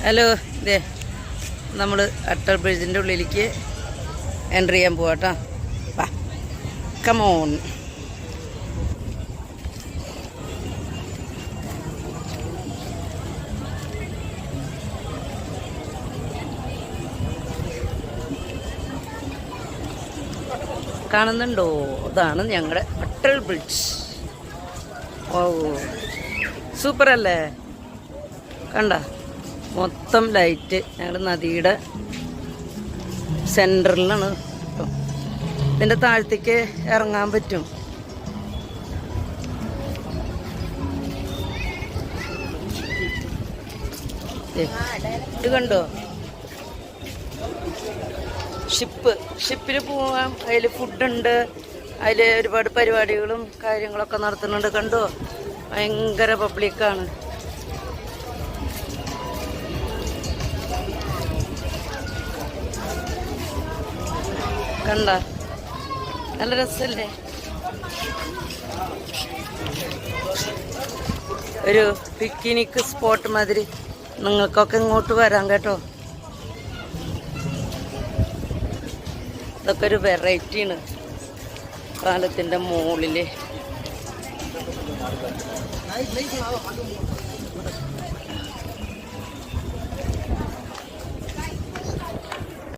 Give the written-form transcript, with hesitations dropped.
Hello, ഇതേ നമ്മൾ അട്ടൽ ബ്രിഡ്ജിൻ്റെ ഉള്ളിലേക്ക് എൻട്രി ചെയ്യാൻ പോവാട്ടോ. വാ, കമോൺ. കാണുന്നുണ്ടോ? ഇതാണ് ഞങ്ങളുടെ അട്ടൽ ബ്രിഡ്ജ്. ഓ, സൂപ്പർ അല്ലേ? കണ്ട, മൊത്തം ലൈറ്റ്. ഞങ്ങൾ നദിയുടെ സെൻറ്ററിലാണ് കേട്ടോ. ഇതിൻ്റെ താഴത്തേക്ക് ഇറങ്ങാൻ പറ്റും. ഇത് കണ്ടോ? ഷിപ്പിൽ പോവാം. അതിൽ ഫുഡുണ്ട്, അതിൽ ഒരുപാട് പരിപാടികളും കാര്യങ്ങളൊക്കെ നടത്തുന്നുണ്ട്. കണ്ടോ? ഭയങ്കര പബ്ലിക്കാണ്. കണ്ട, നല്ല രസമല്ലേ? ഒരു പിക്നിക് സ്പോട്ട് മാതിരി. നിങ്ങൾക്കൊക്കെ ഇങ്ങോട്ട് വരാം കേട്ടോ. ഇതൊക്കെ ഒരു വെറൈറ്റിയാണ്. പാലത്തിൻ്റെ മുകളിൽ